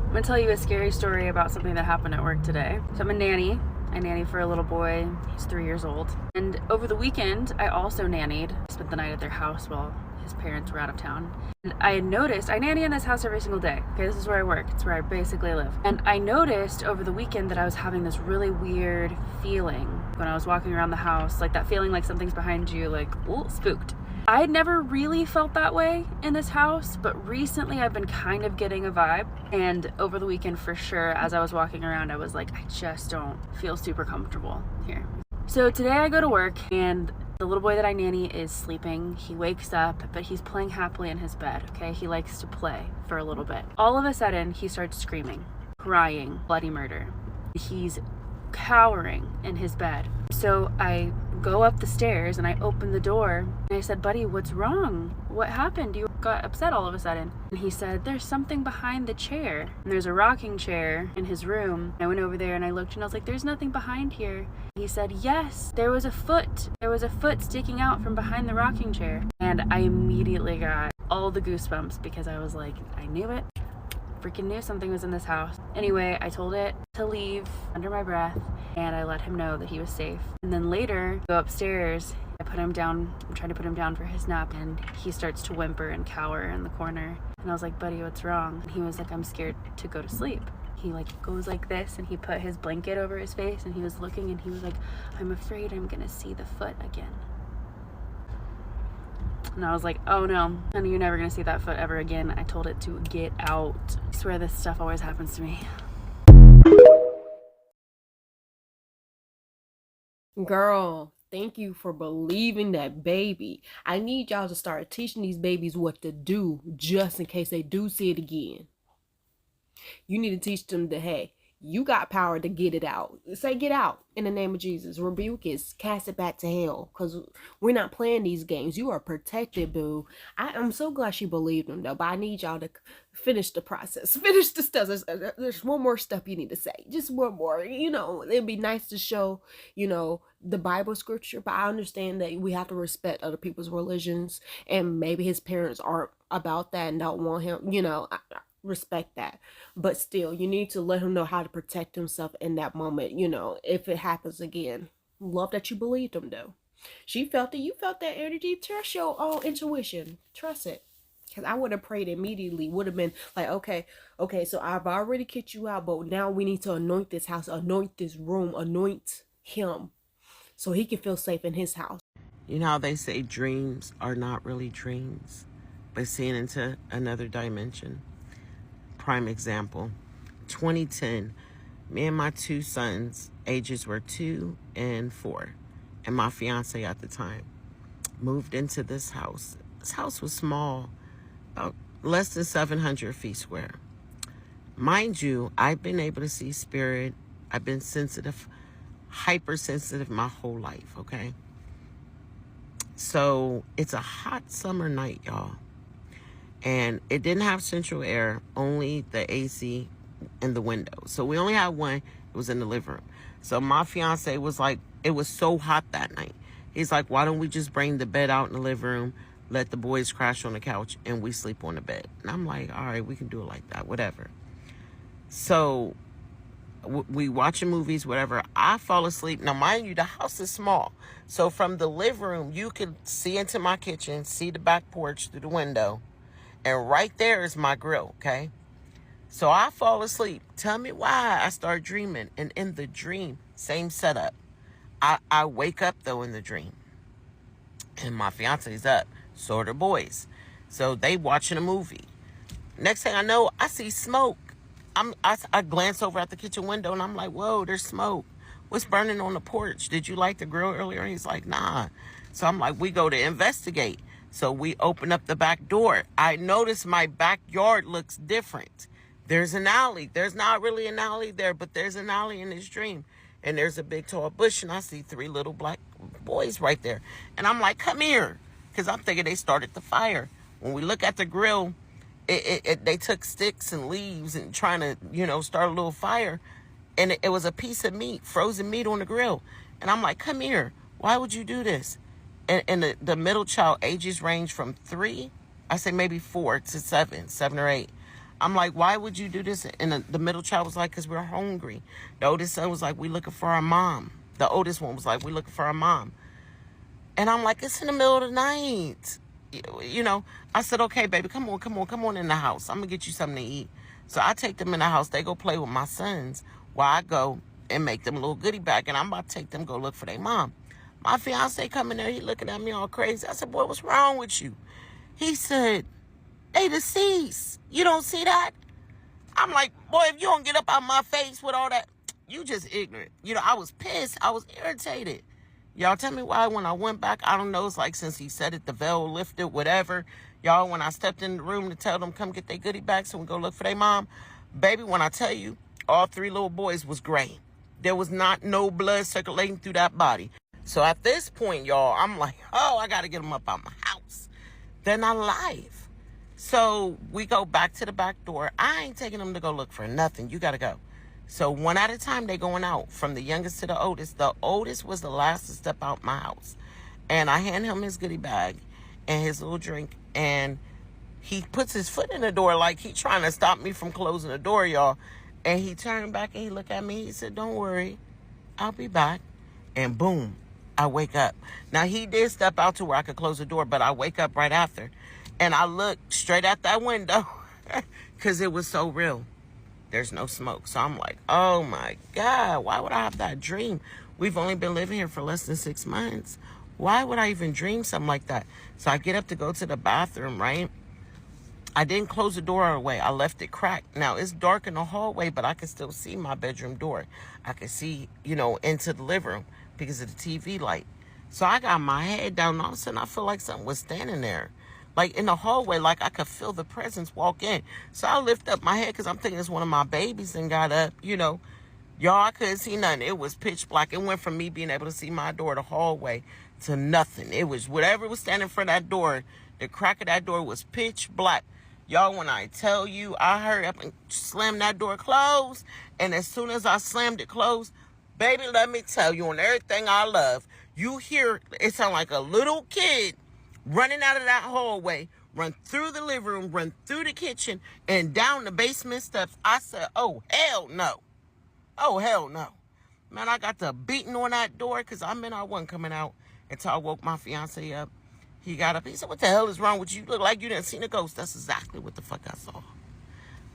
I'm gonna tell you a scary story about something that happened at work today. So I'm a nanny. I nanny for a little boy. He's 3 years old. And over the weekend, I also nannied. I spent the night at their house while his parents were out of town. And I had noticed, I nanny in this house every single day. Okay, this is where I work. It's where I basically live. And I noticed over the weekend that I was having this really weird feeling when I was walking around the house, like that feeling like something's behind you, like, ooh, spooked. I had never really felt that way in this house, but recently I've been kind of getting a vibe. And over the weekend, for sure, as I was walking around, I was like, I just don't feel super comfortable here. So today I go to work and the little boy that I nanny is sleeping. He wakes up, but he's playing happily in his bed, okay? He likes to play for a little bit. All of a sudden, he starts screaming, crying, bloody murder. He's cowering in his bed. So I go up the stairs and I open the door and I said, buddy, what's wrong? What happened? You got upset all of a sudden. And he said, there's something behind the chair. And there's a rocking chair in his room. I went over there and I looked and I was like, there's nothing behind here. He said, yes, there was a foot. There was a foot sticking out from behind the rocking chair. And I immediately got all the goosebumps because I was like, I knew it. Freaking knew something was in this house. Anyway, I told it to leave under my breath and I let him know that he was safe. And then later, go upstairs, I put him down, I'm trying to put him down for his nap and he starts to whimper and cower in the corner. And I was like, buddy, what's wrong? And he was like, I'm scared to go to sleep. He like goes like this and he put his blanket over his face and he was looking and he was like, I'm afraid I'm gonna see the foot again. And I was like, oh no, honey, you're never gonna see that foot ever again. I told it to get out. I swear this stuff always happens to me. Girl, thank you for believing that baby. I need y'all to start teaching these babies what to do just in case they do see it again. You need to teach them that, hey, you got power to get it out. Say get out in the name of Jesus. Rebuke it. Cast it back to hell. Because we're not playing these games. You are protected, boo. I'm so glad she believed him, though. But I need y'all to finish the process. Finish the stuff. There's one more stuff you need to say. Just one more. You know, it'd be nice to show, you know, the Bible scripture. But I understand that we have to respect other people's religions. And maybe his parents aren't about that and don't want him, you know, respect that, but still you need to let him know how to protect himself in that moment, you know, if it happens again. Love that you believed him though. She felt it, you felt that energy. Trust your own intuition, trust it, because I would have prayed immediately, would have been like, okay, so I've already kicked you out, but now we need to anoint this house, anoint this room, anoint him so he can feel safe in his house. You know how they say dreams are not really dreams, but seeing into another dimension. Prime example, 2010, me and my two sons, ages were 2 and 4, and my fiance at the time moved into this house. This house was small, about less than 700 feet square. Mind you, I've been able to see spirit. I've been sensitive, hypersensitive my whole life, okay? So it's a hot summer night, y'all. And it didn't have central air, only the AC in the window. So we only had one. It was in the living room. So my fiance was like, it was so hot that night. He's like, why don't we just bring the bed out in the living room, let the boys crash on the couch, and we sleep on the bed? And I'm like, all right, we can do it like that, whatever. So we watching movies, whatever. I fall asleep. Now, mind you, the house is small. So from the living room, you could see into my kitchen, see the back porch through the window. And right there is my grill, okay? So I fall asleep. Tell me why. I start dreaming. And in the dream, same setup. I wake up, though, in the dream. And my fiance's up. So are the boys. So they watching a movie. Next thing I know, I see smoke. I glance over at the kitchen window, and I'm like, whoa, there's smoke. What's burning on the porch? Did you light the grill earlier? And he's like, nah. So I'm like, we go to investigate. So we open up the back door. I notice my backyard looks different. There's an alley. There's not really an alley there, but there's an alley in this dream. And there's a big tall bush, and I see 3 little black boys right there. And I'm like, come here, because I'm thinking they started the fire. When we look at the grill, they took sticks and leaves and trying to, you know, start a little fire. And it was a piece of meat, frozen meat on the grill. And I'm like, come here. Why would you do this? And the middle child ages range from 3, I say maybe 4 to 7 or 8. I'm like, why would you do this? And the middle child was like, because we're hungry. The oldest son was like, we looking for our mom. The oldest one was like, we looking for our mom. And I'm like, it's in the middle of the night. You know, I said, okay, baby, come on in the house. I'm going to get you something to eat. So I take them in the house. They go play with my sons while I go and make them a little goodie bag. And I'm about to take them, go look for their mom. My fiance come in there. He looking at me all crazy. I said, boy, what's wrong with you? He said, they deceased. You don't see that? I'm like, boy, if you don't get up out my face with all that, you just ignorant. You know, I was pissed. I was irritated. Y'all tell me why when I went back, I don't know, it's like since he said it, the veil lifted, whatever. Y'all, when I stepped in the room to tell them come get their goodie bags so we go look for their mom, baby, when I tell you, all three little boys was gray. There was not no blood circulating through that body. So at this point, y'all, I'm like, oh, I got to get them up out my house. They're not alive. So we go back to the back door. I ain't taking them to go look for nothing. You got to go. So one at a time, they going out from the youngest to the oldest. The oldest was the last to step out my house. And I hand him his goodie bag and his little drink. And he puts his foot in the door like he trying to stop me from closing the door, y'all. And he turned back and he looked at me. He said, don't worry, I'll be back. And boom, I wake up. Now, he did step out to where I could close the door, but I wake up right after. And I look straight out that window because it was so real. There's no smoke. So I'm like, oh my God, why would I have that dream? We've only been living here for less than 6 months. Why would I even dream something like that? So I get up to go to the bathroom, right? I didn't close the door all the way. I left it cracked. Now, it's dark in the hallway, but I can still see my bedroom door. I can see, you know, into the living room because of the TV light. So I got my head down, and all of a sudden I feel like something was standing there. Like in the hallway, like I could feel the presence walk in. So I lift up my head because I'm thinking it's one of my babies and got up, you know. Y'all, I couldn't see nothing. It was pitch black. It went from me being able to see my door, the hallway, to nothing. It was whatever was standing in front of that door. The crack of that door was pitch black. Y'all, when I tell you, I hurried up and slammed that door closed. And as soon as I slammed it closed, baby, let me tell you, on everything I love, you hear, it sound like a little kid running out of that hallway, run through the living room, run through the kitchen, and down the basement steps. I said, oh, hell no. Oh, hell no. Man, I got the beating on that door because I wasn't coming out until I woke my fiance up. He got up. He said, what the hell is wrong with you? You look like you didn't see a ghost. That's exactly what the fuck I saw.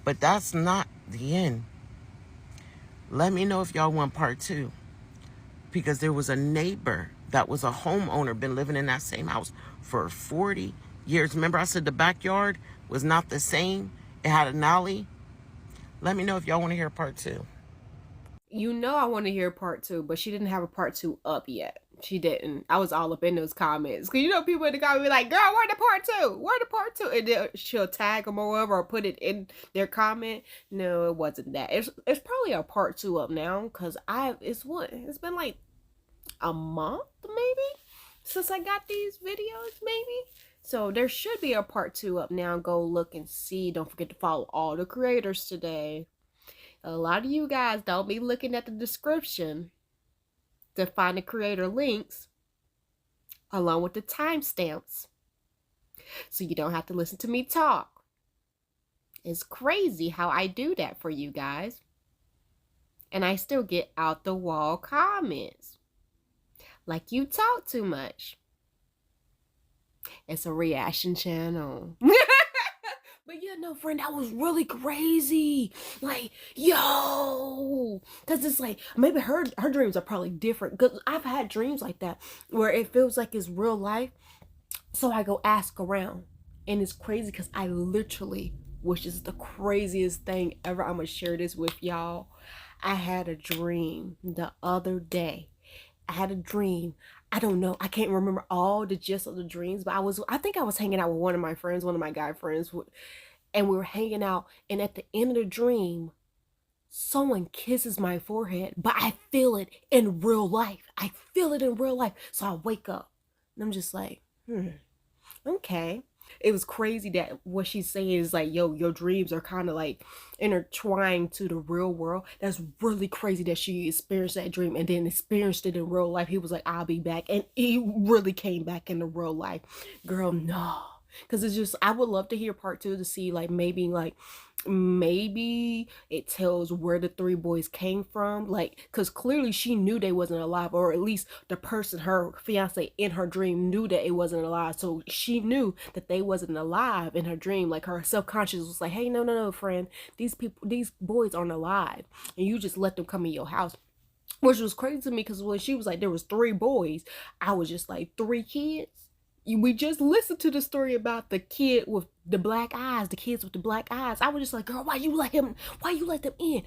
But that's not the end. Let me know if y'all want part 2. Because there was a neighbor that was a homeowner, been living in that same house for 40 years. Remember I said the backyard was not the same? It had an alley. Let me know if y'all want to hear part 2. You know I want to hear part 2, but she didn't have a part 2 up yet. She didn't. I was all up in those comments. Because you know people in the comments be like, girl, where the part 2? Where the part 2? And then she'll tag them or whatever or put it in their comment. No, it wasn't that. It's probably a part 2 up now. Because it's been like a month maybe since I got these videos, maybe. So there should be a part 2 up now. Go look and see. Don't forget to follow all the creators today. A lot of you guys don't be looking at the description to find the creator links along with the timestamps so you don't have to listen to me talk. It's crazy how I do that for you guys. And I still get out the wall comments. Like you talk too much. It's a reaction channel. But yeah, no, friend, that was really crazy. Like, yo. Because it's like, maybe her dreams are probably different. Because I've had dreams like that where it feels like it's real life. So I go ask around. And it's crazy because I literally, which is the craziest thing ever. I'm going to share this with y'all. I had a dream the other day. I had a dream. I don't know. I can't remember all the gist of the dreams, but I think I was hanging out with one of my friends, one of my guy friends, and we were hanging out. And at the end of the dream, someone kisses my forehead, but I feel it in real life. I feel it in real life. So I wake up and I'm just like, okay. It was crazy that what she's saying is like, yo, your dreams are kind of like intertwined to the real world. That's really crazy that she experienced that dream and then experienced it in real life. He was like, I'll be back. And he really came back in the real life. Girl, no. Because it's just, I would love to hear part 2 to see like maybe it tells where the 3 boys came from, like, because clearly she knew they wasn't alive, or at least the person, her fiance in her dream, knew that it wasn't alive. So she knew that they wasn't alive in her dream. Like, her subconscious was like, hey, no, friend, these boys aren't alive, and you just let them come in your house. Which was crazy to me, because when she was like, there was 3 boys, I was just like, 3 kids? We just listened to the story about the kid with the black eyes, the kids with the black eyes. I was just like, girl, why you let them in?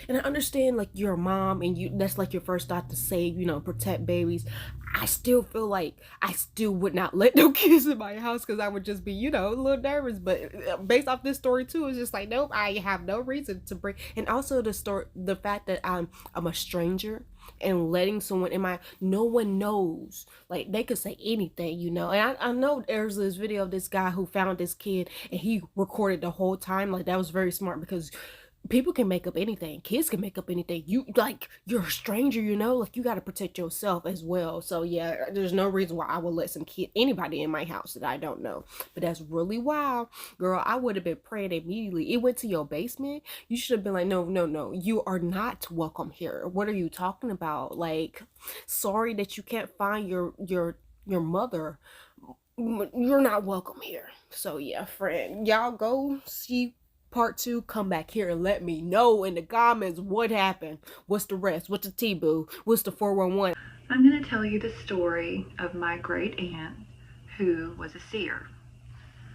And I understand, like, you're a mom and that's like your first thought to save, protect babies. I still feel like I still would not let no kids in my house, because I would just be, a little nervous. But based off this story too, it's just like, nope, I have no reason to bring. And also the fact that I'm a stranger, and letting someone in my, no one knows, like, they could say anything, and I know there's this video of this guy who found this kid and he recorded the whole time. Like, that was very smart, because people can make up anything, kids can make up anything. You're a stranger, like, you got to protect yourself as well. So yeah, there's no reason why I would let anybody in my house that I don't know. But that's really wild, girl. I would have been praying immediately. It went to your basement. You should have been like, no, you are not welcome here. What are you talking about? Like, sorry that you can't find your mother. You're not welcome here. So yeah, friend, y'all go see part 2, come back here and let me know in the comments what happened. What's the rest? What's the T-boo? What's the 411? I'm going to tell you the story of my great aunt who was a seer.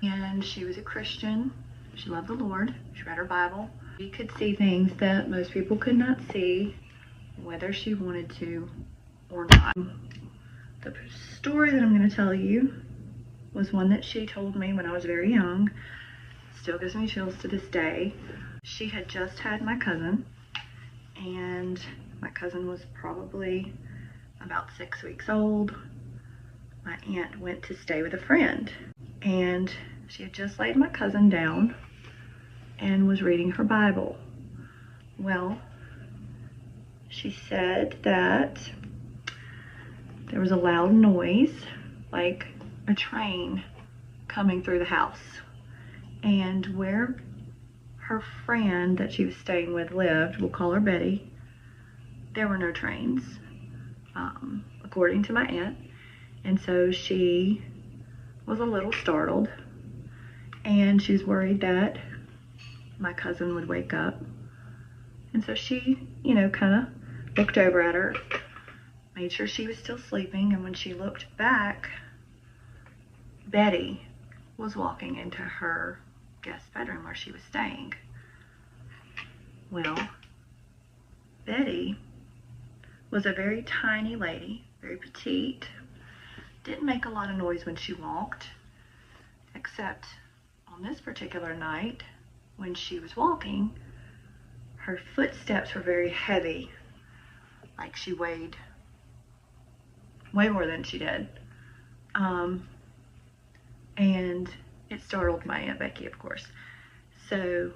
And she was a Christian. She loved the Lord. She read her Bible. She could see things that most people could not see, whether she wanted to or not. The story that I'm going to tell you was one that she told me when I was very young. Still gives me chills to this day. She had just had my cousin, and my cousin was probably about 6 weeks old. My aunt went to stay with a friend, and she had just laid my cousin down and was reading her Bible. Well, she said that there was a loud noise, like a train coming through the house. And where her friend that she was staying with lived, we'll call her Betty, there were no trains, according to my aunt. And so she was a little startled, and she was worried that my cousin would wake up. And so she, kind of looked over at her, made sure she was still sleeping, and when she looked back, Betty was walking into her guest bedroom where she was staying. Well, Betty was a very tiny lady, very petite, didn't make a lot of noise when she walked, except on this particular night when she was walking, her footsteps were very heavy, like she weighed way more than she did. And it startled my Aunt Becky, of course. So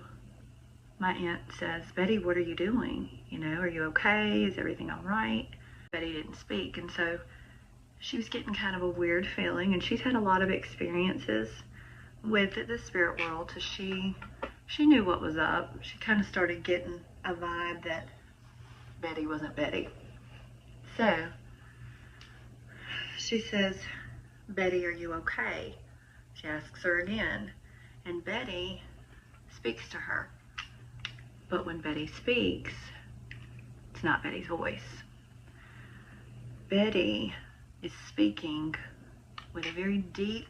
my aunt says, Betty, what are you doing? Are you okay? Is everything all right? Betty didn't speak, and so she was getting kind of a weird feeling, and she's had a lot of experiences with the spirit world, so she knew what was up. She kind of started getting a vibe that Betty wasn't Betty. So she says, Betty, are you okay? She asks her again, and Betty speaks to her. But when Betty speaks, it's not Betty's voice. Betty is speaking with a very deep,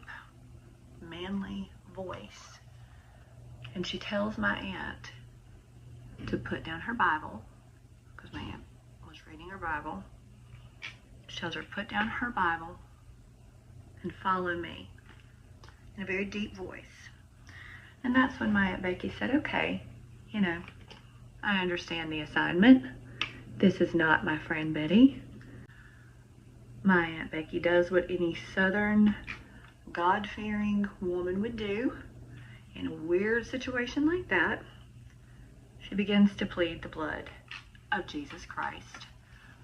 manly voice. And she tells my aunt to put down her Bible, because my aunt was reading her Bible. She tells her to put down her Bible and follow me, in a very deep voice. And that's when my Aunt Becky said, okay, I understand the assignment. This is not my friend Betty. My Aunt Becky does what any Southern, God-fearing woman would do in a weird situation like that. She begins to plead the blood of Jesus Christ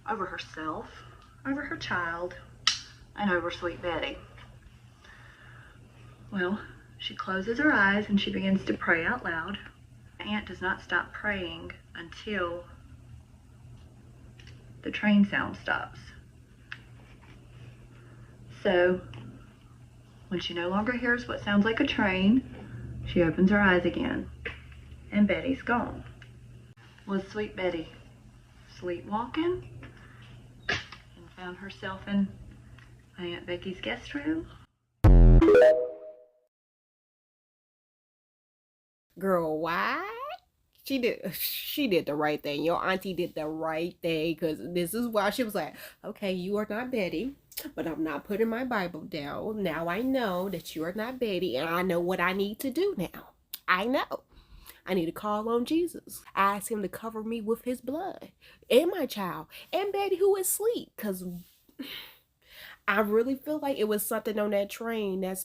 over herself, over her child, and over sweet Betty. Well, she closes her eyes and she begins to pray out loud. My aunt does not stop praying until the train sound stops. So when she no longer hears what sounds like a train, she opens her eyes again, and Betty's gone. Was sweet Betty sleepwalking and found herself in my Aunt Becky's guest room? Girl, why? She did the right thing. Your auntie did the right thing, because this is why she was like, okay, you are not Betty, but I'm not putting my Bible down. Now I know that you are not Betty, and I know what I need to do now. I know. I need to call on Jesus. Ask him to cover me with his blood, and my child, and Betty who is asleep, because I really feel like it was something on that train. That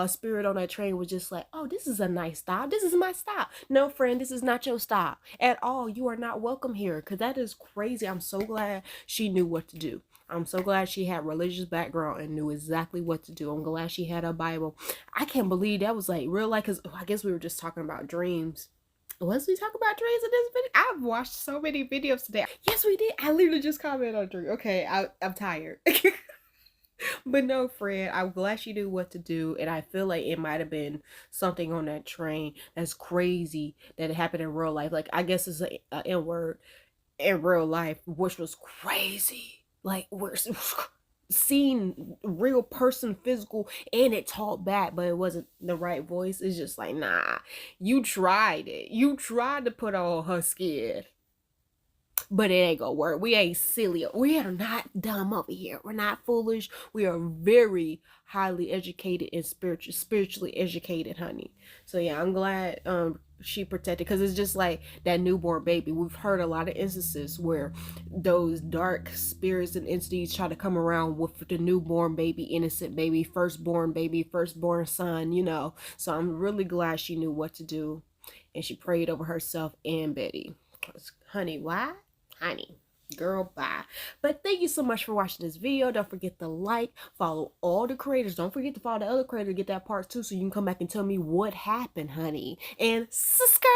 spirit on that train was just like, oh, this is a nice stop. This is my stop. No, friend, this is not your stop at all. You are not welcome here, because that is crazy. I'm so glad she knew what to do. I'm so glad she had religious background and knew exactly what to do. I'm glad she had a Bible. I can't believe that was like real life, because I guess we were just talking about dreams. Was we talking about dreams in this video? I've watched so many videos today. Yes, we did. I literally just commented on dream. Okay, I'm tired. But no, friend, I'm glad she knew what to do, and I feel like it might have been something on that train that's crazy that happened in real life. Like, I guess it's a N-word in real life, which was crazy. Like, we're seeing real person physical, and it talked back, but it wasn't the right voice. It's just like, nah, you tried it. You tried to put on her skin. But it ain't gonna work. We ain't silly. We are not dumb over here. We're not foolish. We are very highly educated and spiritually educated, honey. So yeah, I'm glad she protected, because it's just like that newborn baby. We've heard a lot of instances where those dark spirits and entities try to come around with the newborn baby, innocent baby, firstborn son, you know. So I'm really glad she knew what to do, and she prayed over herself and Betty. Honey, why? Honey, girl, bye. But thank you so much for watching this video. Don't forget to like, follow all the creators. Don't forget to follow the other creator to get that part 2, so you can come back and tell me what happened, honey. And subscribe.